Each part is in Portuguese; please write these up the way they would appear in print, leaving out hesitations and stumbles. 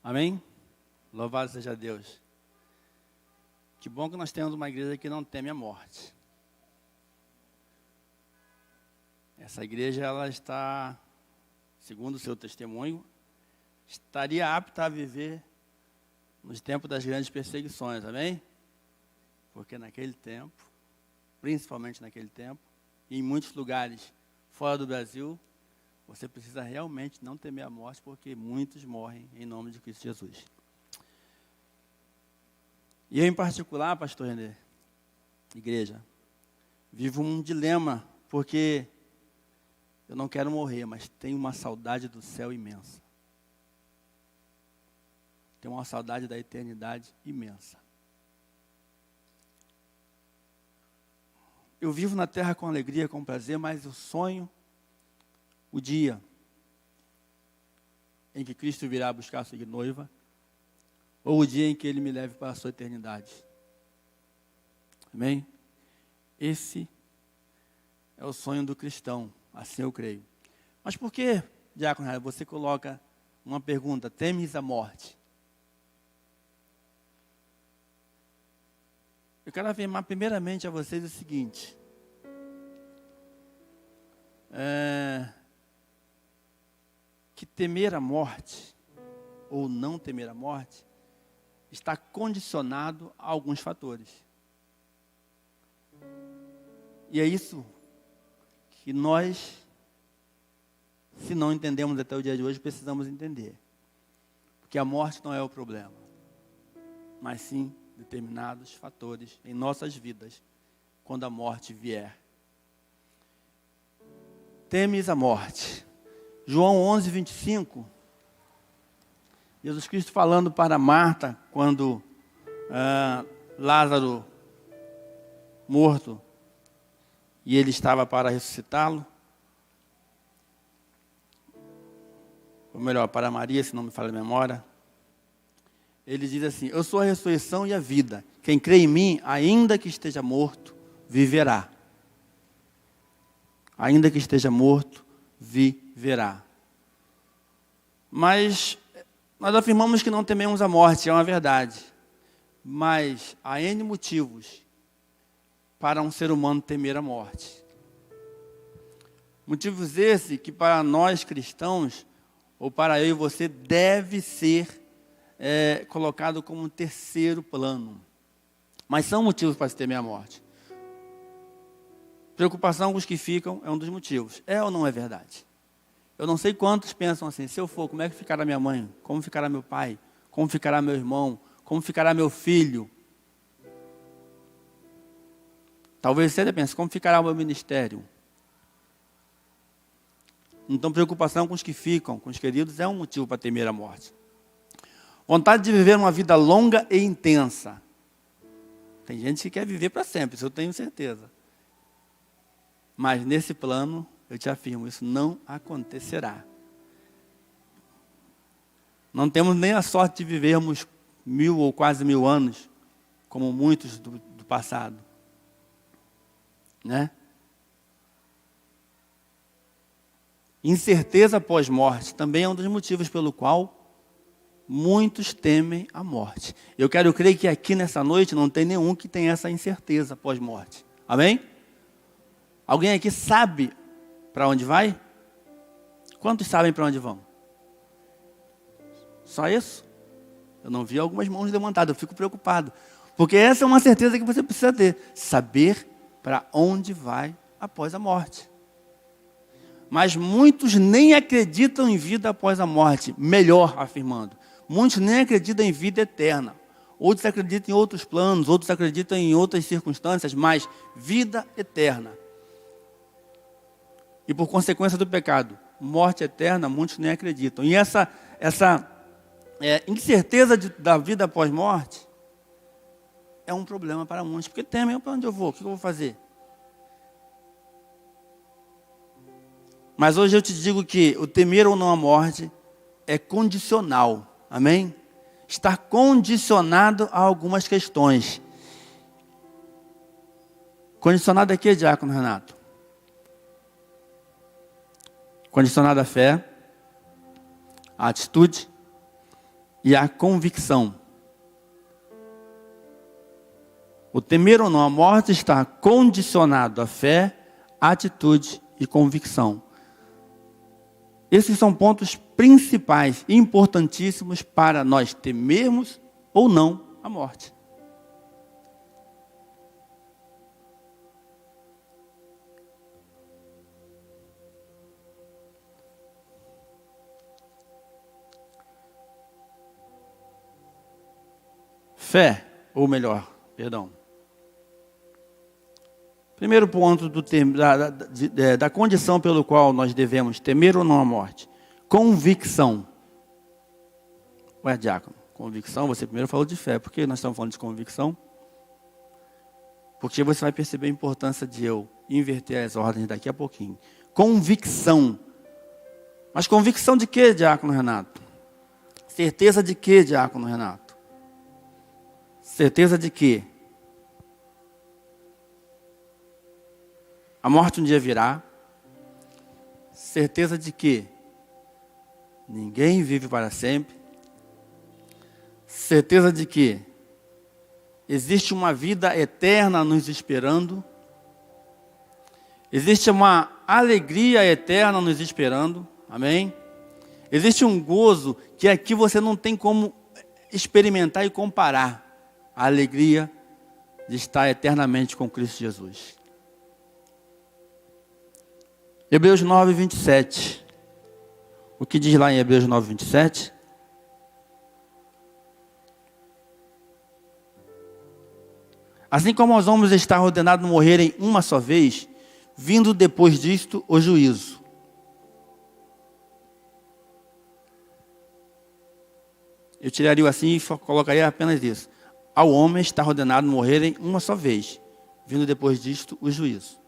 Amém? Louvado seja Deus. Que bom que nós temos uma igreja que não teme a morte. Essa igreja, ela está, segundo o seu testemunho, estaria apta a viver nos tempos das grandes perseguições, amém? Porque naquele tempo, principalmente naquele tempo, e em muitos lugares fora do Brasil, você precisa realmente não temer a morte, porque muitos morrem em nome de Cristo Jesus. E eu, em particular, pastor René, igreja, vivo um dilema, porque eu não quero morrer, mas tenho uma saudade do céu imensa. Tenho uma saudade da eternidade imensa. Eu vivo na terra com alegria, com prazer, mas eu sonho o dia em que Cristo virá buscar a sua noiva, ou o dia em que Ele me leve para a sua eternidade. Amém? Esse é o sonho do cristão, assim eu creio. Mas por que, diácono, você coloca uma pergunta, temes a morte? Eu quero afirmar primeiramente a vocês o seguinte. Que temer a morte, ou não temer a morte, está condicionado a alguns fatores. E é isso que nós, se não entendemos até o dia de hoje, precisamos entender. Porque a morte não é o problema, mas sim determinados fatores em nossas vidas, quando a morte vier. Temes a morte. João 11, 25, Jesus Cristo falando para Marta, quando Lázaro morto, e ele estava para ressuscitá-lo, ou melhor, para Maria, se não me falha a memória, ele diz assim: eu sou a ressurreição e a vida, quem crê em mim, ainda que esteja morto, viverá. Ainda que esteja morto, viverá. Mas nós afirmamos que não tememos a morte, é uma verdade. Mas há N motivos para um ser humano temer a morte. Motivos esses que para nós cristãos, ou para eu e você, deve ser colocado como um terceiro plano. Mas são motivos para se temer a morte. Preocupação com os que ficam é um dos motivos. É ou não é verdade? Eu não sei quantos pensam assim: se eu for, como é que ficará minha mãe? Como ficará meu pai? Como ficará meu irmão? Como ficará meu filho? Talvez você pense: como ficará o meu ministério? Então, preocupação com os que ficam, com os queridos, é um motivo para temer a morte. Vontade de viver uma vida longa e intensa. Tem gente que quer viver para sempre, isso eu tenho certeza. Mas nesse plano, eu te afirmo, isso não acontecerá. Não temos nem a sorte de vivermos 1000 ou quase 1000 anos, como muitos do passado. Né? Incerteza pós-morte também é um dos motivos pelo qual muitos temem a morte. Eu quero crer que aqui nessa noite não tem nenhum que tenha essa incerteza pós-morte. Amém? Alguém aqui sabe para onde vai? Quantos sabem para onde vão? Só isso? Eu não vi algumas mãos levantadas, eu fico preocupado. Porque essa é uma certeza que você precisa ter. Saber para onde vai após a morte. Mas muitos nem acreditam em vida após a morte. Melhor afirmando. Muitos nem acreditam em vida eterna. Outros acreditam em outros planos, outros acreditam em outras circunstâncias, mas vida eterna. E por consequência do pecado, morte eterna, muitos nem acreditam. E essa incerteza da vida após morte é um problema para muitos. Porque temem: para onde eu vou? O que eu vou fazer? Mas hoje eu te digo que o temer ou não a morte é condicional. Amém? Está condicionado a algumas questões. Condicionado a quê, diácono Renato? Condicionado à fé, à atitude, e a convicção. O temer ou não a morte está condicionado à fé, atitude e convicção. Esses são pontos principais, importantíssimos para nós temermos ou não a morte. Fé, ou melhor, perdão. Primeiro ponto da condição pelo qual nós devemos temer ou não a morte. Convicção. Ué, diácono, convicção, você primeiro falou de fé. Por que nós estamos falando de convicção? Porque você vai perceber a importância de eu inverter as ordens daqui a pouquinho. Convicção. Mas convicção de quê, diácono Renato? Certeza de quê, diácono Renato? Certeza de quê? A morte um dia virá. Certeza de que ninguém vive para sempre. Certeza de que existe uma vida eterna nos esperando. Existe uma alegria eterna nos esperando. Amém? Existe um gozo que aqui você não tem como experimentar e comparar. A alegria de estar eternamente com Cristo Jesus. Hebreus 9, 27. O que diz lá em Hebreus 9, 27? Assim como aos homens está ordenado morrerem uma só vez, vindo depois disto o juízo. Eu tiraria assim e colocaria apenas isso. Ao homem está ordenado morrerem uma só vez, vindo depois disto o juízo.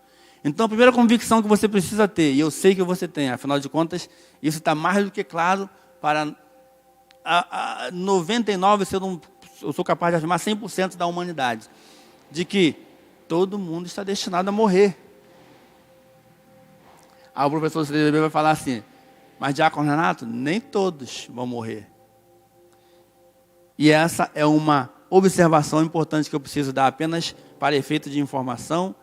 Então, a primeira convicção que você precisa ter, e eu sei que você tem, afinal de contas, isso está mais do que claro para 99%, se eu sou capaz de afirmar 100% da humanidade, de que todo mundo está destinado a morrer. Aí o professor CDB vai falar assim, mas diácono Renato, nem todos vão morrer. E essa é uma observação importante que eu preciso dar apenas para efeito de informação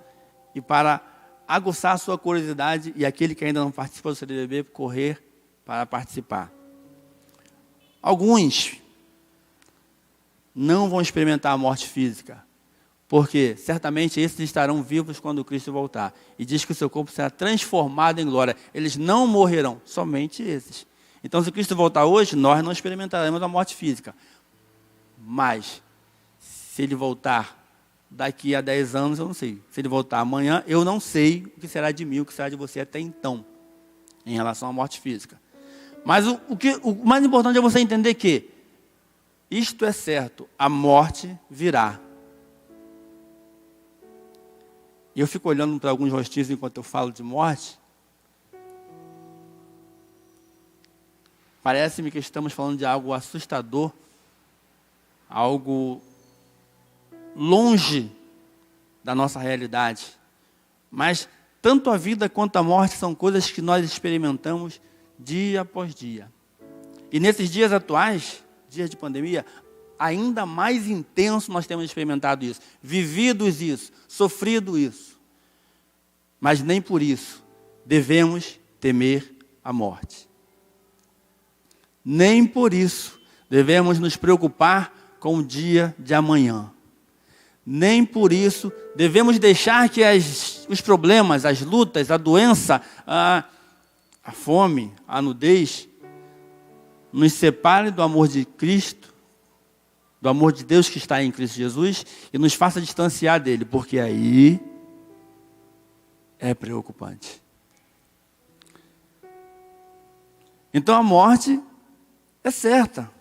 e para aguçar a sua curiosidade e aquele que ainda não participa do CDB correr para participar. Alguns não vão experimentar a morte física, porque certamente esses estarão vivos quando Cristo voltar. E diz que o seu corpo será transformado em glória. Eles não morrerão, somente esses. Então, se Cristo voltar hoje, nós não experimentaremos a morte física. Mas, se ele voltar daqui a 10 anos, eu não sei. Se ele voltar amanhã, eu não sei o que será de mim, o que será de você até então, em relação à morte física. Mas o mais importante é você entender que isto é certo, a morte virá. E eu fico olhando para alguns rostinhos enquanto eu falo de morte. Parece-me que estamos falando de algo assustador, algo longe da nossa realidade. Mas tanto a vida quanto a morte são coisas que nós experimentamos dia após dia. E nesses dias atuais, dias de pandemia, ainda mais intenso nós temos experimentado isso, vividos isso, sofrido isso. Mas nem por isso devemos temer a morte. Nem por isso devemos nos preocupar com o dia de amanhã. Nem por isso devemos deixar que os problemas, as lutas, a doença, a fome, a nudez, nos separe do amor de Cristo, do amor de Deus que está em Cristo Jesus, e nos faça distanciar dele, porque aí é preocupante. Então a morte é certa.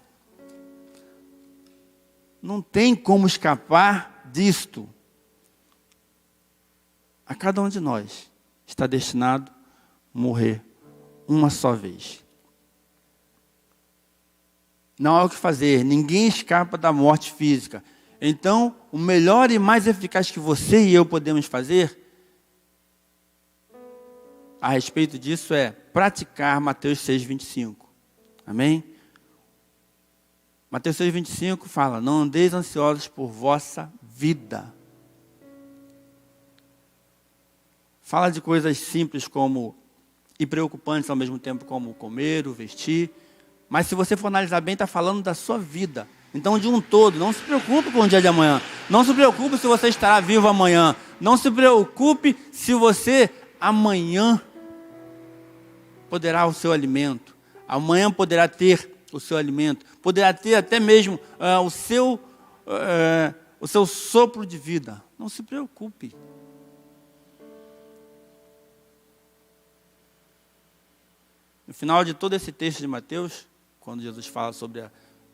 Não tem como escapar disto. A cada um de nós está destinado a morrer uma só vez. Não há o que fazer, ninguém escapa da morte física. Então, o melhor e mais eficaz que você e eu podemos fazer a respeito disso é praticar Mateus 6, 25. Amém? Mateus 6,25 fala: não andeis ansiosos por vossa vida. Fala de coisas simples como, e preocupantes ao mesmo tempo, como comer, o vestir. Mas se você for analisar bem, está falando da sua vida. Então, de um todo, não se preocupe com o dia de amanhã. Não se preocupe se você estará vivo amanhã. Não se preocupe se você amanhã poderá o seu alimento. Amanhã poderá ter o seu alimento. Poderá ter até mesmo o seu sopro de vida. Não se preocupe. No final de todo esse texto de Mateus, quando Jesus fala sobre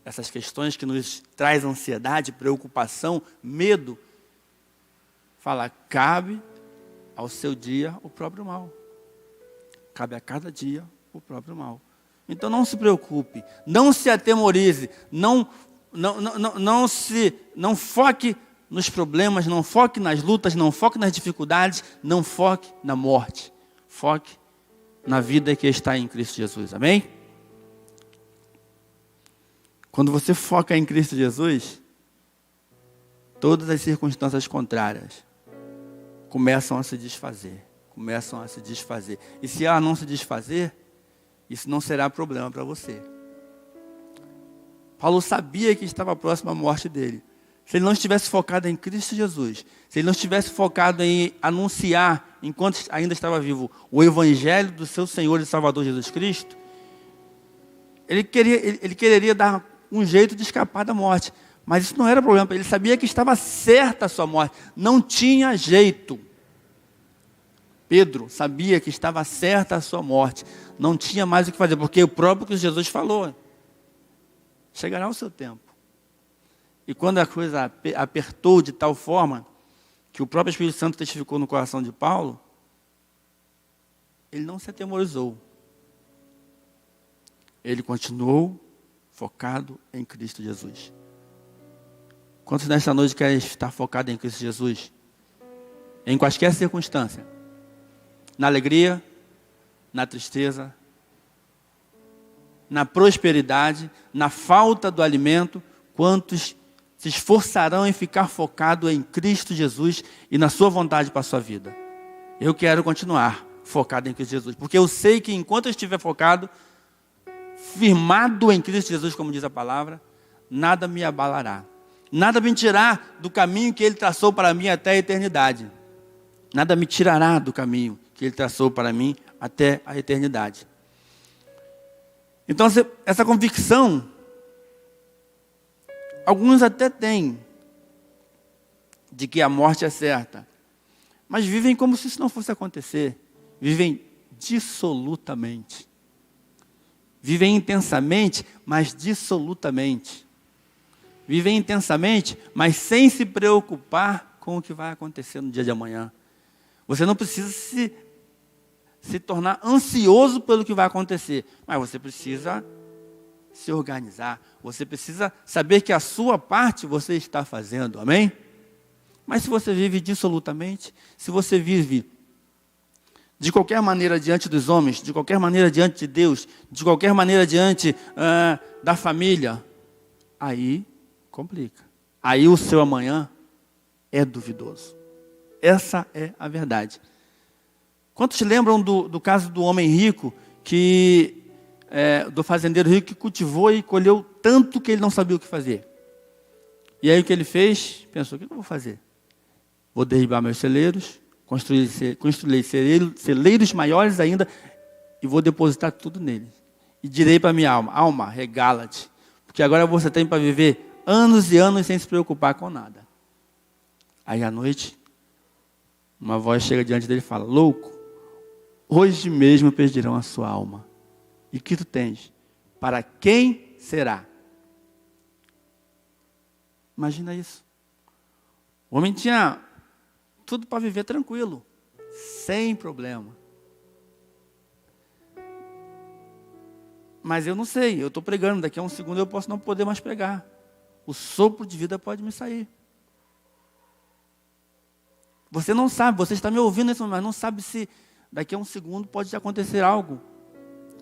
essas questões que nos traz ansiedade, preocupação, medo, fala: cabe ao seu dia o próprio mal. Cabe a cada dia o próprio mal. Então não se preocupe, não se atemorize, não foque nos problemas, não foque nas lutas, não foque nas dificuldades, não foque na morte. Foque na vida que está em Cristo Jesus. Amém? Quando você foca em Cristo Jesus, todas as circunstâncias contrárias começam a se desfazer. E se ela não se desfazer, isso não será problema para você. Paulo sabia que estava próximo à morte dele. Se ele não estivesse focado em Cristo Jesus, se ele não estivesse focado em anunciar, enquanto ainda estava vivo, o Evangelho do seu Senhor e Salvador Jesus Cristo, ele quereria dar um jeito de escapar da morte. Mas isso não era problema para ele. Ele sabia que estava certa a sua morte. Não tinha jeito. Pedro sabia que estava certa a sua morte. Não tinha mais o que fazer, porque o próprio que Jesus falou: chegará o seu tempo. E quando a coisa apertou de tal forma que o próprio Espírito Santo testificou no coração de Paulo, ele não se atemorizou. Ele continuou focado em Cristo Jesus. Quantos nesta noite querem estar focados em Cristo Jesus? Em quaisquer circunstância. Na alegria, na tristeza, na prosperidade, na falta do alimento. Quantos se esforçarão em ficar focado em Cristo Jesus e na sua vontade para a sua vida? Eu quero continuar focado em Cristo Jesus, porque eu sei que enquanto eu estiver focado, firmado em Cristo Jesus, como diz a palavra, nada me abalará. Nada me tirar do caminho que Ele traçou para mim até a eternidade. Nada me tirará do caminho que Ele traçou para mim até a eternidade. Então, essa convicção, alguns até têm, de que a morte é certa, mas vivem como se isso não fosse acontecer. Vivem dissolutamente. Vivem intensamente, mas dissolutamente. Vivem intensamente, mas sem se preocupar com o que vai acontecer no dia de amanhã. Você não precisa se tornar ansioso pelo que vai acontecer, mas você precisa se organizar. Você precisa saber que a sua parte você está fazendo, amém? Mas se você vive dissolutamente, se você vive de qualquer maneira diante dos homens, de qualquer maneira diante de Deus, de qualquer maneira diante da família, aí complica. Aí o seu amanhã é duvidoso. Essa é a verdade. Quantos lembram do caso do homem rico, do fazendeiro rico que cultivou e colheu tanto que ele não sabia o que fazer? E aí o que ele fez? Pensou: o que eu vou fazer? Vou derribar meus celeiros, construir celeiros maiores ainda, e vou depositar tudo neles. E direi para minha alma: alma, regala-te, porque agora você tem para viver anos e anos sem se preocupar com nada. Aí à noite, uma voz chega diante dele e fala: louco, hoje mesmo perderão a sua alma. E o que tu tens? Para quem será? Imagina isso. O homem tinha tudo para viver tranquilo, sem problema. Mas eu não sei, eu estou pregando, daqui a um segundo eu posso não poder mais pregar. O sopro de vida pode me sair. Você não sabe, você está me ouvindo nesse momento, mas não sabe se daqui a um segundo pode acontecer algo.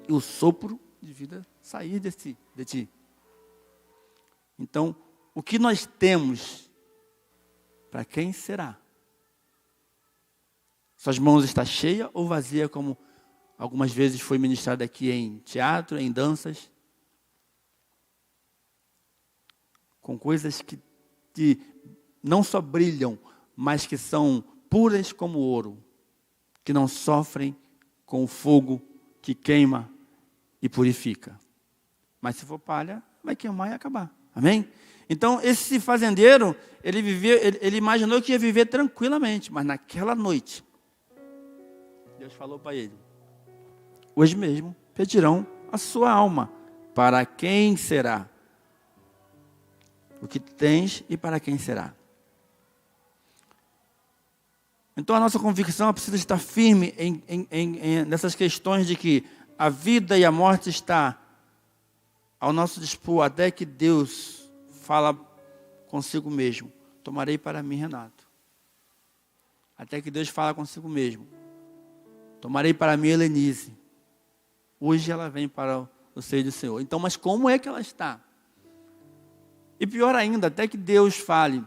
E o sopro de vida sair de ti. Então, o que nós temos, para quem será? Suas mãos estão cheias ou vazias, como algumas vezes foi ministrado aqui em teatro, em danças? Com coisas que não só brilham, mas que são puras como ouro, que não sofrem com o fogo que queima e purifica. Mas se for palha, vai queimar e acabar. Amém? Então, esse fazendeiro, ele imaginou que ia viver tranquilamente, mas naquela noite, Deus falou para ele: hoje mesmo pedirão a sua alma. Para quem será? O que tens e para quem será? Então a nossa convicção precisa estar firme nessas questões de que a vida e a morte está ao nosso dispor, até que Deus fala consigo mesmo: tomarei para mim, Renato. Até que Deus fala consigo mesmo: tomarei para mim, Helenise. Hoje ela vem para o seio do Senhor. Então, mas como é que ela está? E pior ainda, até que Deus fale: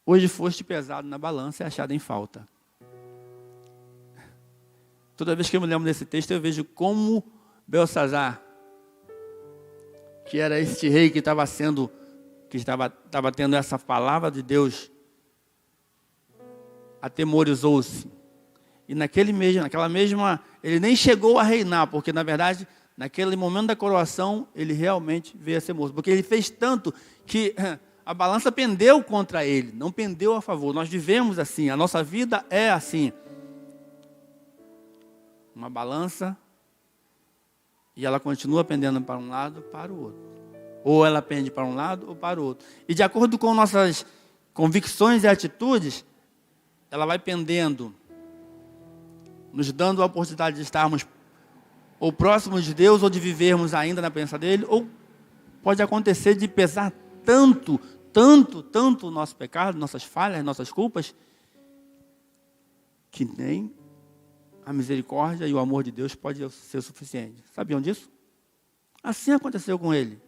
hoje foste pesado na balança e achado em falta. Toda vez que eu me lembro desse texto, eu vejo como Belsazar, que era este rei que estava tendo essa palavra de Deus, atemorizou-se. E naquela mesma, ele nem chegou a reinar, porque na verdade, naquele momento da coroação, ele realmente veio a ser morto. Porque ele fez tanto que a balança pendeu contra ele, não pendeu a favor. Nós vivemos assim, a nossa vida é assim. Uma balança, e ela continua pendendo para um lado, para o outro. Ou ela pende para um lado ou para o outro. E de acordo com nossas convicções e atitudes, ela vai pendendo, nos dando a oportunidade de estarmos ou próximos de Deus, ou de vivermos ainda na presença dele, ou pode acontecer de pesar tanto o nosso pecado, nossas falhas, nossas culpas, que nem a misericórdia e o amor de Deus pode ser o suficiente. Sabiam disso? Assim aconteceu com ele.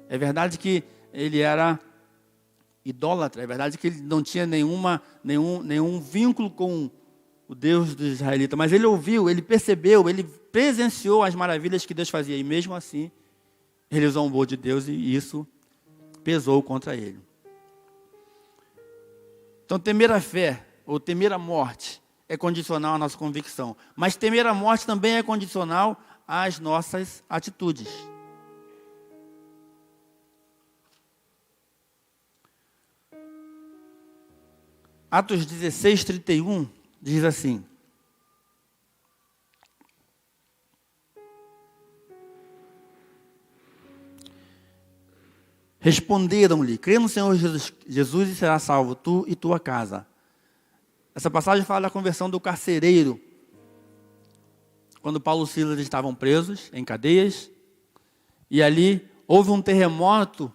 É verdade que ele era idólatra, é verdade que ele não tinha nenhum vínculo com o Deus dos israelitas, mas ele ouviu, ele percebeu, ele presenciou as maravilhas que Deus fazia, e mesmo assim, ele zombou de Deus, e isso pesou contra ele. Então, temer a fé, ou temer a morte, é condicional à nossa convicção, mas temer a morte também é condicional às nossas atitudes. Atos 16, 31, diz assim: responderam-lhe: crê no Senhor Jesus e será salvo tu e tua casa. Essa passagem fala da conversão do carcereiro, quando Paulo e Silas estavam presos em cadeias, e ali houve um terremoto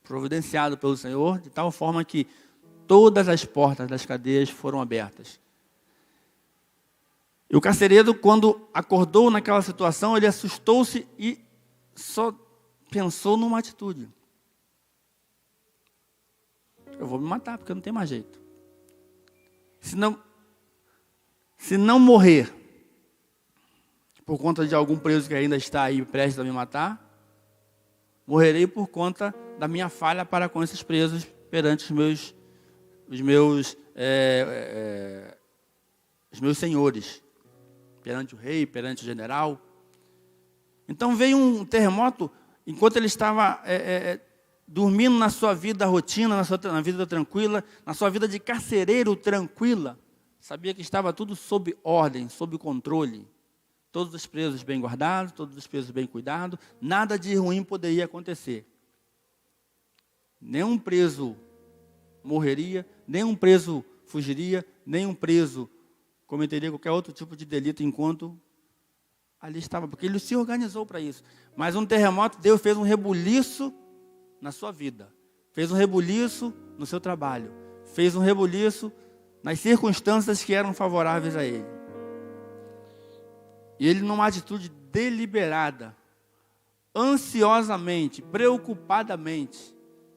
providenciado pelo Senhor, de tal forma que todas as portas das cadeias foram abertas. E o carcereiro, quando acordou naquela situação, ele assustou-se e só pensou numa atitude: eu vou me matar, porque não tem mais jeito. Se não morrer por conta de algum preso que ainda está aí prestes a me matar, morrerei por conta da minha falha para com esses presos perante os meus senhores, perante o rei, perante o general. Então veio um terremoto, enquanto ele estava dormindo na sua vida rotina, na vida tranquila, na sua vida de carcereiro tranquila, sabia que estava tudo sob ordem, sob controle. Todos os presos bem guardados, todos os presos bem cuidados, nada de ruim poderia acontecer. Nenhum preso morreria, nenhum preso fugiria, nenhum preso cometeria qualquer outro tipo de delito enquanto ali estava, porque ele se organizou para isso. Mas um terremoto, Deus fez um rebuliço na sua vida, fez um rebuliço no seu trabalho, fez um rebuliço nas circunstâncias que eram favoráveis a ele. E ele, numa atitude deliberada, ansiosamente, preocupadamente,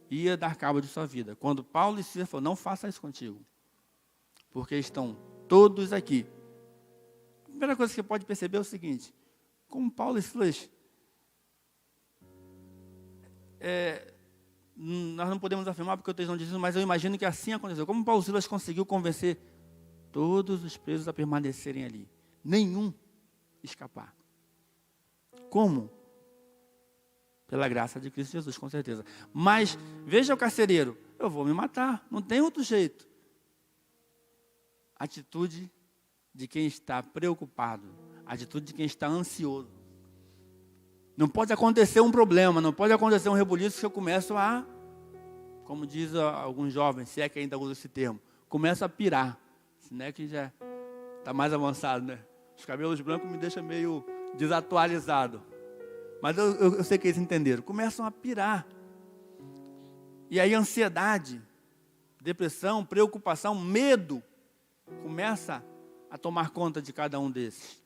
ia dar cabo de sua vida. Quando Paulo e Silas falaram, não faça isso contigo, porque estão todos aqui. A primeira coisa que você pode perceber é o seguinte, como Paulo e Silas, nós não podemos afirmar porque o texto não diz isso, mas eu imagino que assim aconteceu. Como Paulo e Silas conseguiu convencer todos os presos a permanecerem ali, nenhum escapar. Como? Pela graça de Cristo Jesus, com certeza. Mas, veja o carcereiro, eu vou me matar, não tem outro jeito. Atitude de quem está preocupado, atitude de quem está ansioso. Não pode acontecer um problema, não pode acontecer um rebuliço que eu começo a, como diz alguns jovens, se é que ainda usa esse termo, começo a pirar. Se não é que já está mais avançado, né? Os cabelos brancos me deixam meio desatualizado. Mas eu sei que eles entenderam. Começam a pirar. E aí ansiedade, depressão, preocupação, medo, começa a tomar conta de cada um desses.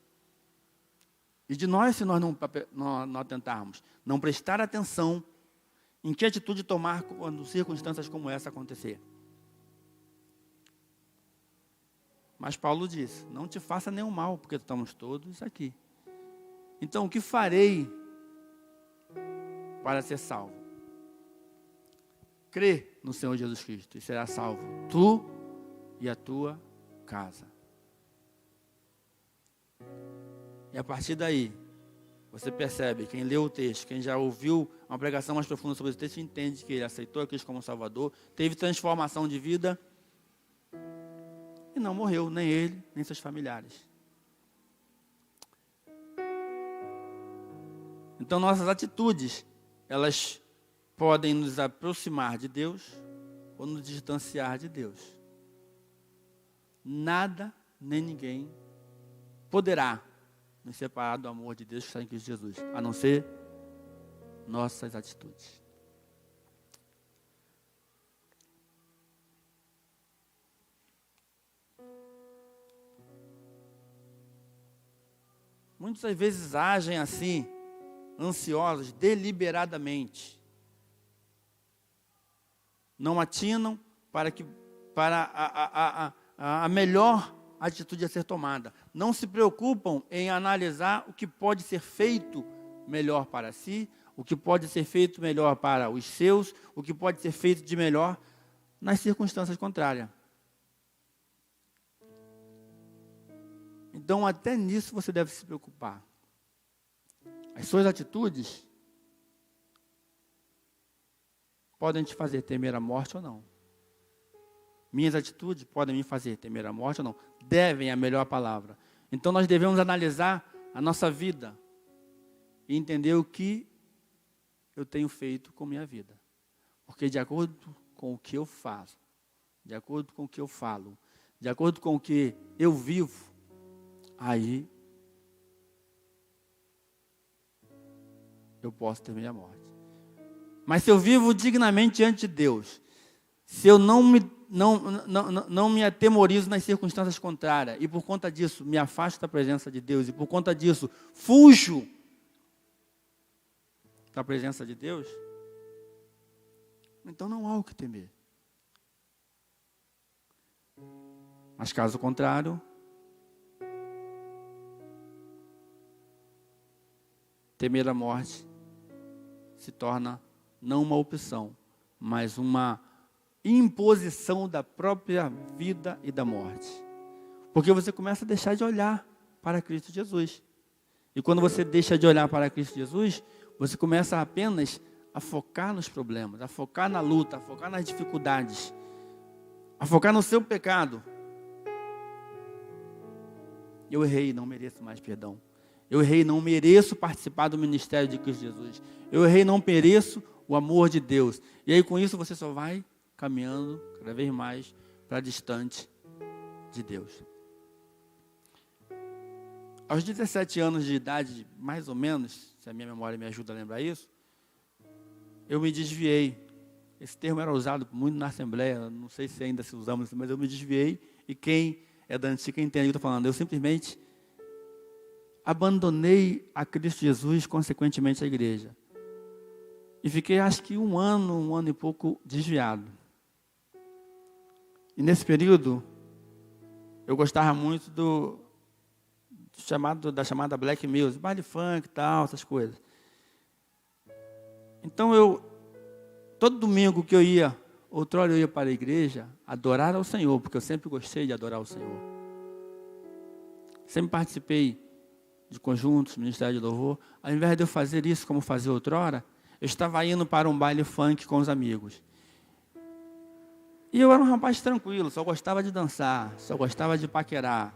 E de nós, se nós não atentarmos, não prestar atenção em que atitude tomar quando circunstâncias como essa acontecer. Mas Paulo disse, não te faça nenhum mal, porque estamos todos aqui. Então, o que farei para ser salvo? Crê no Senhor Jesus Cristo e será salvo, tu e a tua casa. E a partir daí, você percebe, quem leu o texto, quem já ouviu uma pregação mais profunda sobre esse texto, entende que ele aceitou a Cristo como Salvador, teve transformação de vida e não morreu, nem ele, nem seus familiares. Então, nossas atitudes, elas podem nos aproximar de Deus ou nos distanciar de Deus. Nada, nem ninguém poderá nos separar do amor de Deus que está em Cristo Jesus, a não ser nossas atitudes. Muitas vezes agem assim, ansiosos, deliberadamente. Não atinam para a melhor atitude a ser tomada. Não se preocupam em analisar o que pode ser feito melhor para si, o que pode ser feito melhor para os seus, o que pode ser feito de melhor nas circunstâncias contrárias. Então, até nisso você deve se preocupar. As suas atitudes podem te fazer temer a morte ou não. Minhas atitudes podem me fazer temer a morte ou não. Devem é a melhor palavra. Então nós devemos analisar a nossa vida e entender o que eu tenho feito com minha vida. Porque de acordo com o que eu faço, de acordo com o que eu falo, de acordo com o que eu vivo, aí eu posso temer a morte. Mas se eu vivo dignamente diante de Deus, se eu não me atemorizo nas circunstâncias contrárias, e por conta disso me afasto da presença de Deus, e por conta disso fujo da presença de Deus, então não há o que temer. Mas caso contrário, temer a morte se torna não uma opção, mas uma imposição da própria vida e da morte. Porque você começa a deixar de olhar para Cristo Jesus. E quando você deixa de olhar para Cristo Jesus, você começa apenas a focar nos problemas, a focar na luta, a focar nas dificuldades, a focar no seu pecado. Eu errei, não mereço mais perdão. Eu errei, não mereço participar do ministério de Cristo Jesus. Eu errei, não mereço o amor de Deus. E aí com isso você só vai caminhando cada vez mais para distante de Deus. Aos 17 anos de idade, mais ou menos, se a minha memória me ajuda a lembrar isso, eu me desviei. Esse termo era usado muito na Assembleia, não sei se ainda se usamos, mas eu me desviei, e quem é da antiga entende o que eu estou falando. Eu simplesmente abandonei a Cristo Jesus, consequentemente a igreja. E fiquei, acho que um ano e pouco desviado. E nesse período, eu gostava muito da chamada Black Music, baile funk e tal, essas coisas. Então todo domingo que eu ia, outrora eu ia para a igreja, adorar ao Senhor, porque eu sempre gostei de adorar ao Senhor. Sempre participei de conjuntos, ministério de louvor. Ao invés de eu fazer isso como fazia outrora, eu estava indo para um baile funk com os amigos. E eu era um rapaz tranquilo, só gostava de dançar, só gostava de paquerar.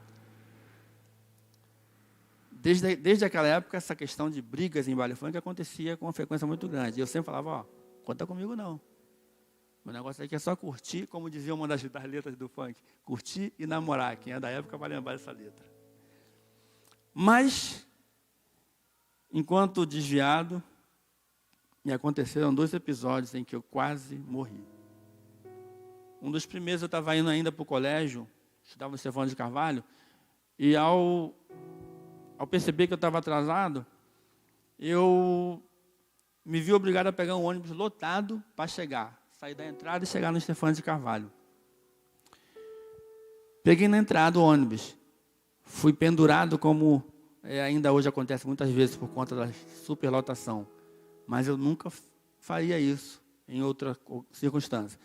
Desde aquela época, essa questão de brigas em baile funk acontecia com uma frequência muito grande. E eu sempre falava, conta comigo não. O negócio aqui é só curtir, como dizia uma das letras do funk. Curtir e namorar. Quem é da época vai lembrar dessa letra. Mas, enquanto desviado, me aconteceram 2 episódios em que eu quase morri. Um dos primeiros, eu estava indo ainda para o colégio, estudava no Estevão de Carvalho, e ao perceber que eu estava atrasado, eu me vi obrigado a pegar um ônibus lotado para sair da entrada e chegar no Estevão de Carvalho. Peguei na entrada o ônibus, fui pendurado como ainda hoje acontece muitas vezes por conta da superlotação. Mas eu nunca faria isso em outra circunstância.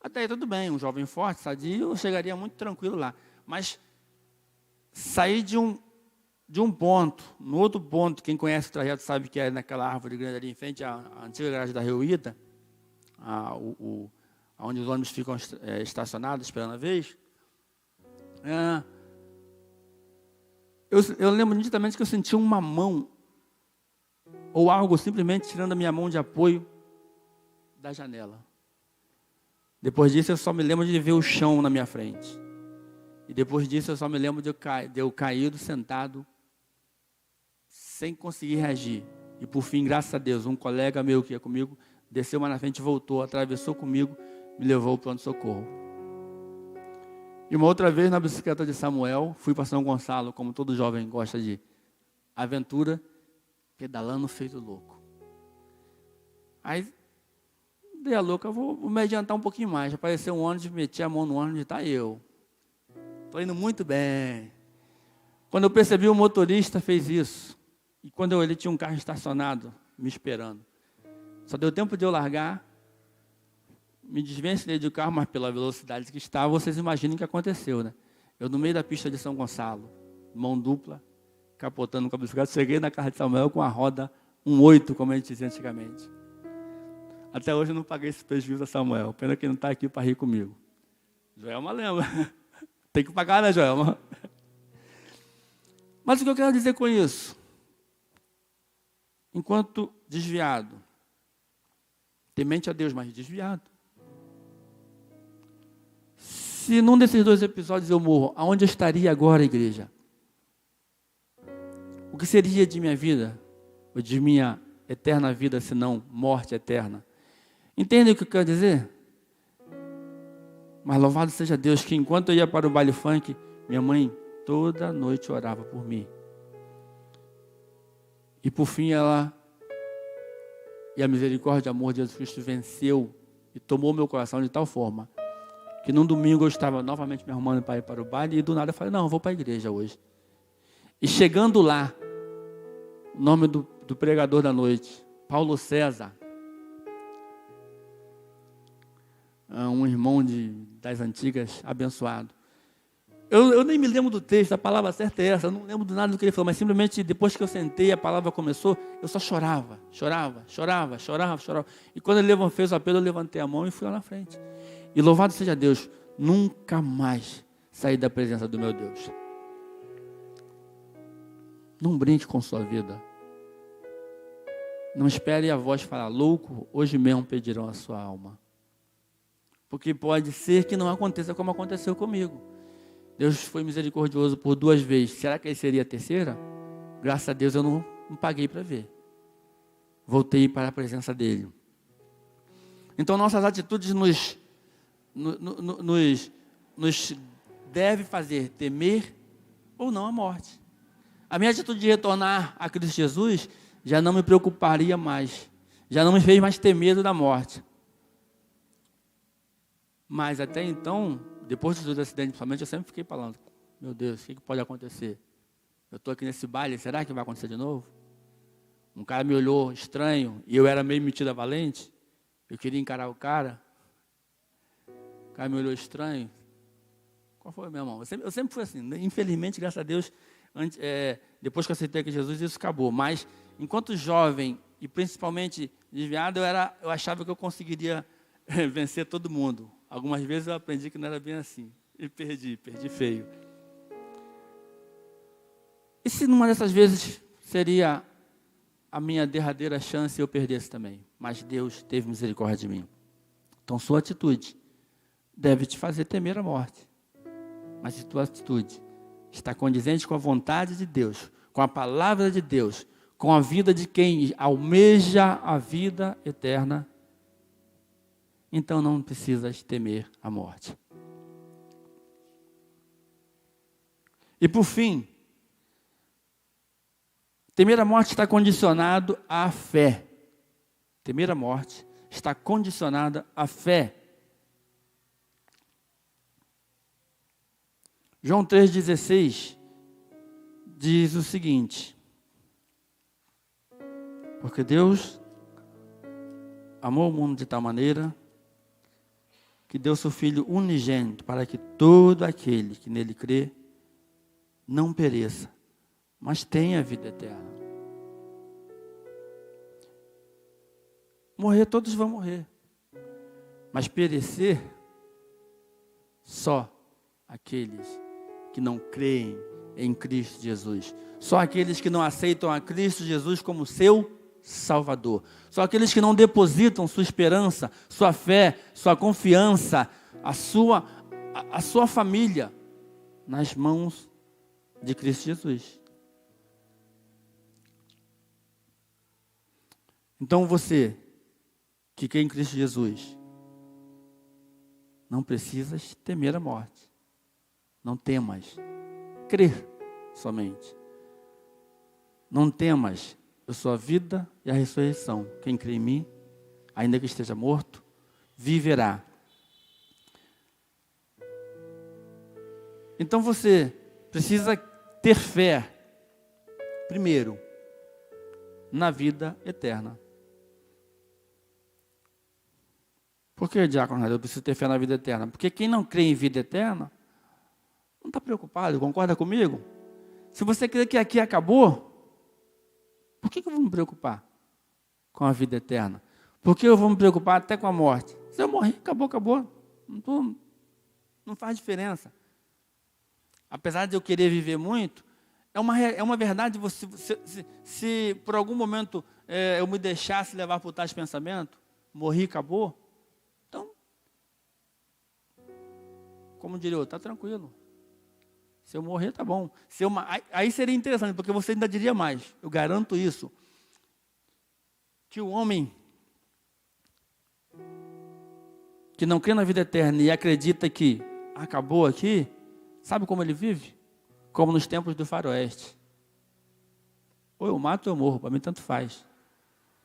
Até aí tudo bem, um jovem forte, sadio, eu chegaria muito tranquilo lá. Mas sair de um ponto, no outro ponto, quem conhece o trajeto sabe que é naquela árvore grande ali em frente à antiga garagem da Reuíta, onde os ônibus ficam estacionados esperando a vez. Eu lembro nitidamente que eu senti uma mão, ou algo simplesmente tirando a minha mão de apoio da janela. Depois disso, eu só me lembro de ver o chão na minha frente. E depois disso, eu só me lembro de eu caído, sentado, sem conseguir reagir. E por fim, graças a Deus, um colega meu que ia comigo, desceu mais na frente, voltou, atravessou comigo, me levou ao pronto-socorro. E uma outra vez, na bicicleta de Samuel, fui para São Gonçalo, como todo jovem gosta de aventura, pedalando feito louco. Aí, dei a louca, vou me adiantar um pouquinho mais. Apareceu um ônibus, meti a mão no ônibus e está eu. Estou indo muito bem. Quando eu percebi, o motorista fez isso. E quando eu olhei, tinha um carro estacionado, me esperando. Só deu tempo de eu largar, me desvencilhei do carro, mas pela velocidade que estava, vocês imaginem o que aconteceu, né? Eu no meio da pista de São Gonçalo, mão dupla, capotando com a bicicleta, cheguei na casa de Samuel com a roda 1.8, como a gente dizia antigamente. Até hoje eu não paguei esse prejuízo a Samuel. Pena que ele não está aqui para rir comigo. Joelma lembra. Tem que pagar, né, Joelma? Mas o que eu quero dizer com isso? Enquanto desviado, temente a Deus, mas desviado. Se num desses 2 episódios eu morro, aonde eu estaria agora, igreja? O que seria de minha vida, ou de minha eterna vida, se não morte eterna? Entendem o que eu quero dizer? Mas louvado seja Deus, que enquanto eu ia para o baile funk, minha mãe toda noite orava por mim. E por fim ela, e a misericórdia e o amor de Jesus Cristo venceu e tomou meu coração de tal forma, que num domingo eu estava novamente me arrumando para ir para o baile, e do nada eu falei, não, eu vou para a igreja hoje. E chegando lá, o nome do pregador da noite, Paulo César, um irmão das antigas, abençoado. Eu nem me lembro do texto, a palavra certa é essa, eu não lembro de nada do que ele falou, mas simplesmente depois que eu sentei, a palavra começou, eu só chorava. E quando ele fez o apelo, eu levantei a mão e fui lá na frente. E louvado seja Deus, nunca mais saí da presença do meu Deus. Não brinque com sua vida. Não espere a voz falar, louco, hoje mesmo pedirão a sua alma. Porque pode ser que não aconteça como aconteceu comigo. Deus foi misericordioso por 2 vezes. Será que ele seria a terceira? Graças a Deus eu não paguei para ver. Voltei para a presença dele. Então nossas atitudes nos deve fazer temer ou não a morte. A minha atitude de retornar a Cristo Jesus já não me preocuparia mais já não me fez mais ter medo da morte. Mas até então, depois dos acidentes, principalmente, eu sempre fiquei falando, meu Deus, o que pode acontecer? Eu estou aqui nesse baile, será que vai acontecer de novo? Um cara me olhou estranho, e eu era meio metido a valente, eu queria encarar o cara me olhou estranho. Qual foi, meu irmão? Eu sempre fui assim, infelizmente, graças a Deus, depois que eu aceitei que Jesus, isso acabou. Mas, enquanto jovem, e principalmente desviado, eu achava que eu conseguiria vencer todo mundo. Algumas vezes eu aprendi que não era bem assim. E perdi feio. E se numa dessas vezes seria a minha derradeira chance e eu perdesse também? Mas Deus teve misericórdia de mim. Então sua atitude deve te fazer temer a morte. Mas se tua atitude está condizente com a vontade de Deus, com a palavra de Deus, com a vida de quem almeja a vida eterna, então não precisas temer a morte. E por fim, temer a morte está condicionado à fé. Temer a morte está condicionada à fé. João 3,16 diz o seguinte: porque Deus amou o mundo de tal maneira que deu seu Filho unigênito para que todo aquele que nele crê não pereça, mas tenha vida eterna. Morrer, todos vão morrer, mas perecer, só aqueles que não creem em Cristo Jesus. Só aqueles que não aceitam a Cristo Jesus como seu Salvador. Só aqueles que não depositam sua esperança, sua fé, sua confiança, a sua família nas mãos de Cristo Jesus. Então você que crê em Cristo Jesus, não precisas temer a morte. Não temas, crer somente. Não temas, eu sou a vida e a ressurreição. Quem crê em mim, ainda que esteja morto, viverá. Então você precisa ter fé, primeiro, na vida eterna. Por que, diácono, eu preciso ter fé na vida eterna? Porque quem não crê em vida eterna, não está preocupado, concorda comigo? Se você crê que aqui acabou, por que eu vou me preocupar com a vida eterna? Por que eu vou me preocupar até com a morte? Se eu morrer, acabou. Não faz diferença. Apesar de eu querer viver muito, é uma verdade, se por algum momento eu me deixasse levar por tais pensamentos, morri, acabou, então, como diria eu, está tranquilo. Se eu morrer, tá bom. Aí seria interessante, porque você ainda diria mais. Eu garanto isso. Que o homem que não crê na vida eterna e acredita que acabou aqui, sabe como ele vive? Como nos tempos do faroeste. Ou eu mato ou eu morro, para mim tanto faz.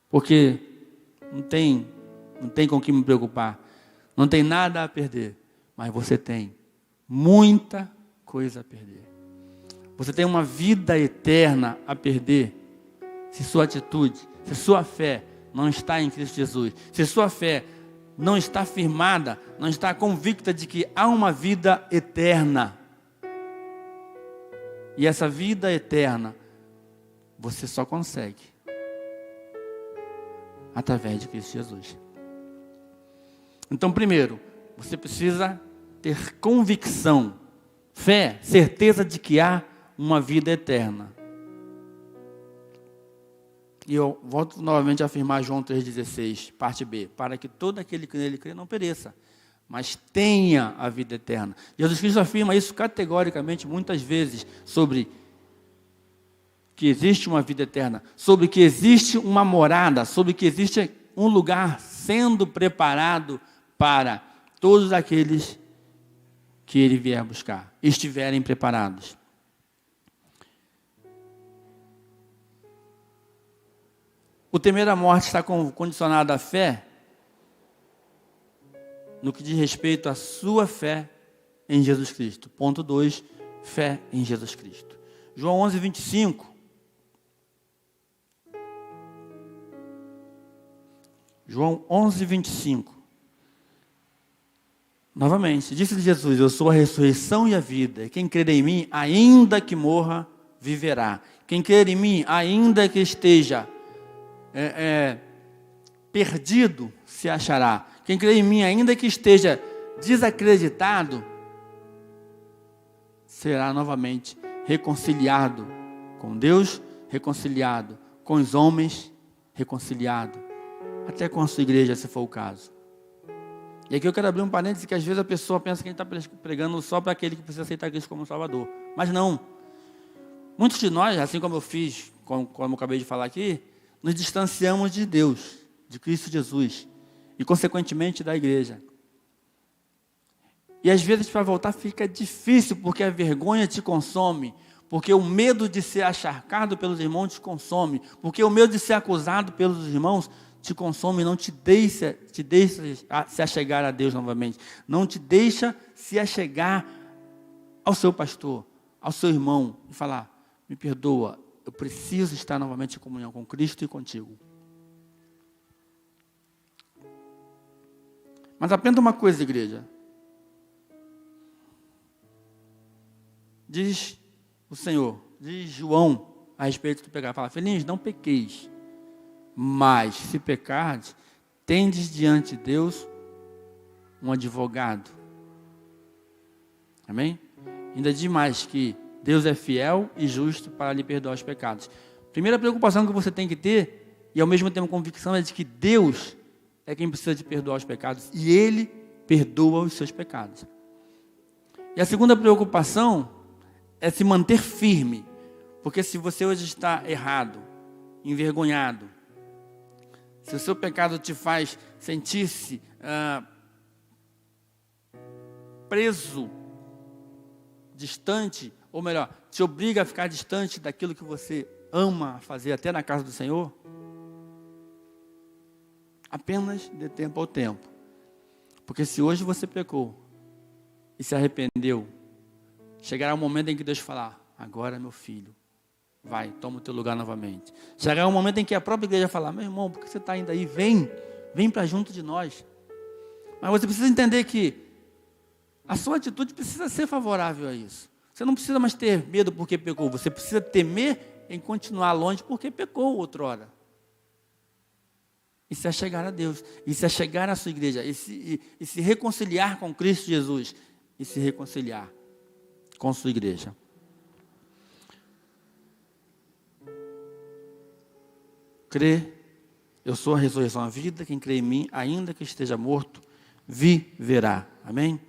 Porque não tem com o que me preocupar. Não tem nada a perder. Mas você tem muita coisa a perder. Você tem uma vida eterna a perder se sua atitude, se sua fé não está em Cristo Jesus, se sua fé não está firmada, não está convicta de que há uma vida eterna. E essa vida eterna você só consegue através de Cristo Jesus. Então, primeiro, você precisa ter convicção, fé, certeza de que há uma vida eterna. E eu volto novamente a afirmar João 3,16, parte B, para que todo aquele que nele crê não pereça, mas tenha a vida eterna. Jesus Cristo afirma isso categoricamente muitas vezes, sobre que existe uma vida eterna, sobre que existe uma morada, sobre que existe um lugar sendo preparado para todos aqueles que ele vier buscar, estiverem preparados. O temer a morte está condicionado à fé, no que diz respeito à sua fé em Jesus Cristo. Ponto 2, fé em Jesus Cristo. João 11, 25. João 11, 25. Novamente, disse Jesus: eu sou a ressurreição e a vida. Quem crer em mim, ainda que morra, viverá. Quem crer em mim, ainda que esteja perdido, se achará. Quem crer em mim, ainda que esteja desacreditado, será novamente reconciliado com Deus, reconciliado com os homens, reconciliado até com a sua igreja, se for o caso. E aqui eu quero abrir um parêntese, que às vezes a pessoa pensa que a gente está pregando só para aquele que precisa aceitar Cristo como Salvador. Mas não. Muitos de nós, assim como eu fiz, como eu acabei de falar aqui, nos distanciamos de Deus, de Cristo Jesus, e consequentemente da igreja. E às vezes para voltar fica difícil, porque a vergonha te consome, porque o medo de ser acharcado pelos irmãos te consome, porque o medo de ser acusado pelos irmãos te consome, não te deixa se achegar a Deus novamente, não te deixa se achegar ao seu pastor, ao seu irmão, e falar: me perdoa, eu preciso estar novamente em comunhão com Cristo e contigo. Mas aprenda uma coisa, igreja. Diz o Senhor, diz João a respeito do pecado. Fala: filhinhos, não pequeis, mas se pecardes, tendes diante de Deus um advogado. Amém? Ainda diz mais que Deus é fiel e justo para lhe perdoar os pecados. Primeira preocupação que você tem que ter, e ao mesmo tempo convicção, é de que Deus é quem precisa de perdoar os pecados, e Ele perdoa os seus pecados. E a segunda preocupação é se manter firme, porque se você hoje está errado, envergonhado, se o seu pecado te faz sentir-se preso, distante, ou melhor, te obriga a ficar distante daquilo que você ama fazer até na casa do Senhor, apenas dê tempo ao tempo. Porque se hoje você pecou e se arrependeu, chegará um momento em que Deus falar: agora, meu filho, vai, toma o teu lugar novamente. Chegará um momento em que a própria igreja falar: meu irmão, por que você está ainda aí? Vem para junto de nós. Mas você precisa entender que a sua atitude precisa ser favorável a isso. Você não precisa mais ter medo porque pecou. Você precisa temer em continuar longe porque pecou outrora. E se achegar a Deus. E se achegar à sua igreja. E se reconciliar com Cristo Jesus. E se reconciliar com sua igreja. Crê, eu sou a ressurreição e a vida. Quem crê em mim, ainda que esteja morto, viverá. Amém?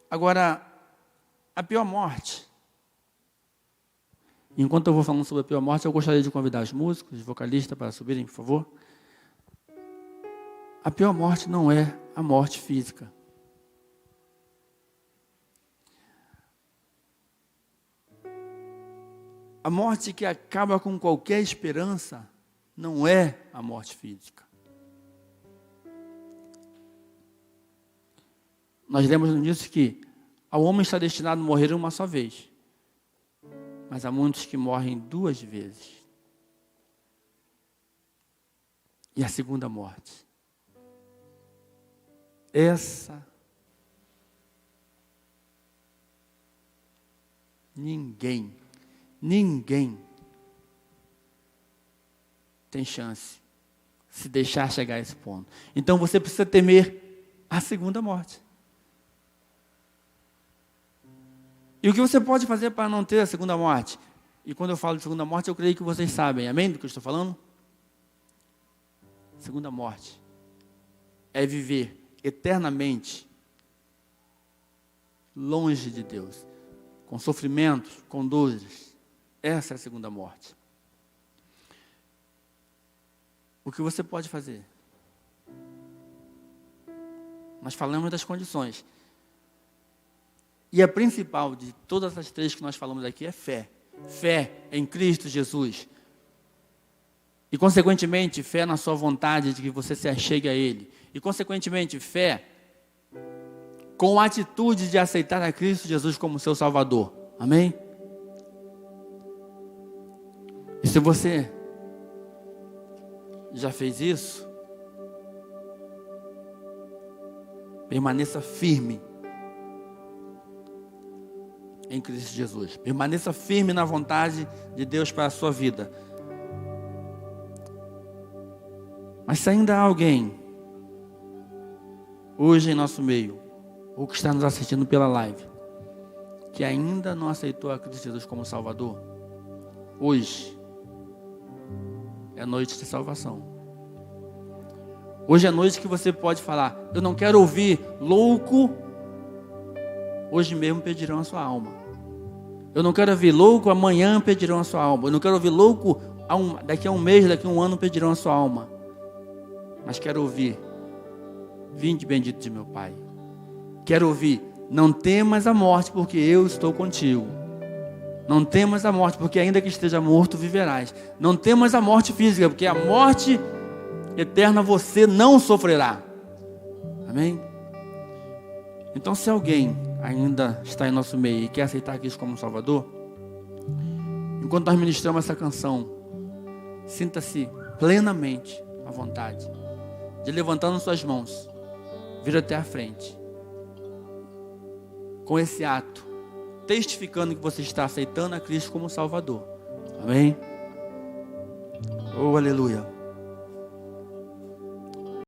Agora, a pior morte. Enquanto eu vou falando sobre a pior morte, eu gostaria de convidar os músicos, os vocalistas para subirem, por favor. A pior morte não é a morte física. A morte que acaba com qualquer esperança não é a morte física. Nós lemos nisso que ao homem está destinado a morrer uma só vez, mas há muitos que morrem 2 vezes. E a segunda morte, essa ninguém tem chance se deixar chegar a esse ponto. Então você precisa temer a segunda morte. E o que você pode fazer para não ter a segunda morte? E quando eu falo de segunda morte, eu creio que vocês sabem, amém, do que eu estou falando? Segunda morte é viver eternamente longe de Deus, com sofrimentos, com dores. Essa é a segunda morte. O que você pode fazer? Nós falamos das condições. E a principal de todas as três que nós falamos aqui é fé. Fé em Cristo Jesus. E, consequentemente, fé na sua vontade de que você se achegue a Ele. E, consequentemente, fé com a atitude de aceitar a Cristo Jesus como seu Salvador. Amém? E se você já fez isso, permaneça firme em Cristo Jesus. Permaneça firme na vontade de Deus para a sua vida. Mas se ainda há alguém hoje em nosso meio, ou que está nos assistindo pela live, que ainda não aceitou a Cristo Jesus como Salvador, hoje é noite de salvação. Hoje é noite que você pode falar: eu não quero ouvir louco. Hoje mesmo pedirão a sua alma. Eu não quero ouvir louco, amanhã pedirão a sua alma. Eu não quero ouvir louco, daqui a um mês, daqui a um ano pedirão a sua alma. Mas quero ouvir: vinde bendito de meu Pai. Quero ouvir: não temas a morte, porque eu estou contigo. Não temas a morte, porque ainda que esteja morto, viverás. Não temas a morte física, porque a morte eterna você não sofrerá. Amém? Então, se alguém ainda está em nosso meio e quer aceitar Cristo como Salvador, enquanto nós ministramos essa canção, sinta-se plenamente à vontade de, levantando suas mãos, vir até a frente, com esse ato, testificando que você está aceitando a Cristo como Salvador. Amém? Oh, aleluia.